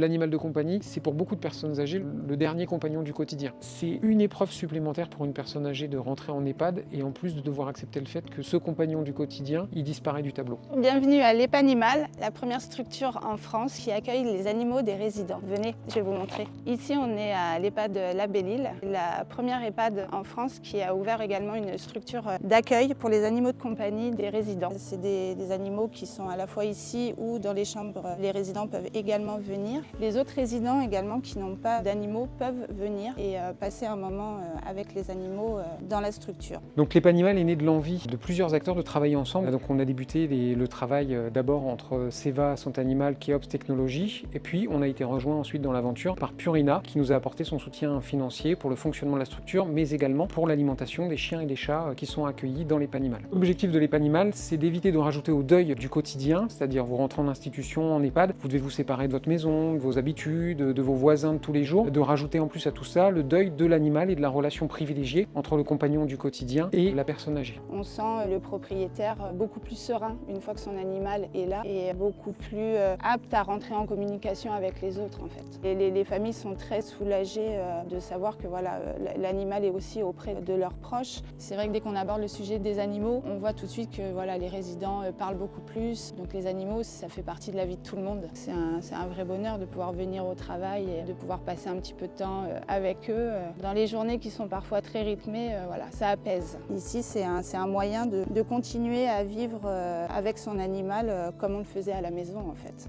l'animal de compagnie, c'est pour beaucoup de personnes âgées le dernier compagnon du quotidien. C'est une épreuve supplémentaire pour une personne âgée de rentrer en EHPAD et en plus de devoir accepter le fait que ce compagnon du quotidien, il disparaît du tableau. Bienvenue à l'EHPANIMAL, la première structure en France qui accueille les animaux des résidents. Venez, je vais vous montrer. Ici, on est à l'EHPAD La Belle-Île, la première EHPAD en France qui a ouvert également une structure d'accueil pour les animaux de compagnie des résidents. C'est des animaux qui sont à la fois ici ou dans les chambres. Les résidents peuvent également venir. Les autres résidents également qui n'ont pas d'animaux peuvent venir et passer un moment avec les animaux dans la structure. Donc l'EHPANIMAL est né de l'envie de plusieurs acteurs de travailler ensemble. Donc on a débuté le travail d'abord entre Seva, Santé Animale, Keops Technologies, et puis on a été rejoint ensuite dans l'aventure par Purina qui nous a apporté son soutien financier pour le fonctionnement de la structure, mais également pour l'alimentation des chiens et des chats qui sont accueillis dans l'EHPANIMAL. L'objectif de l'EHPANIMAL, c'est d'éviter de rajouter au deuil du quotidien, c'est-à-dire vous rentrez en institution, en EHPAD, vous devez vous séparer de votre maison, de vos habitudes, de vos voisins de tous les jours, de rajouter en plus à tout ça le deuil de l'animal et de la relation privilégiée entre le compagnon du quotidien et la personne âgée. On sent le propriétaire beaucoup plus serein une fois que son animal est là et beaucoup plus apte à rentrer en communication avec les autres en fait. Et les familles sont très soulagées de savoir que voilà, l'animal est aussi auprès de leurs proches. C'est vrai que dès qu'on aborde le sujet des animaux, on voit tout de suite que voilà, les résidents parlent beaucoup plus. Donc les animaux, ça fait partie de la vie de tout le monde. C'est un vrai bonheur de pouvoir venir au travail et de pouvoir passer un petit peu de temps avec eux. Dans les journées qui sont parfois très rythmées, voilà, ça apaise. Ici, c'est un moyen de continuer à vivre avec son animal comme on le faisait à la maison en fait.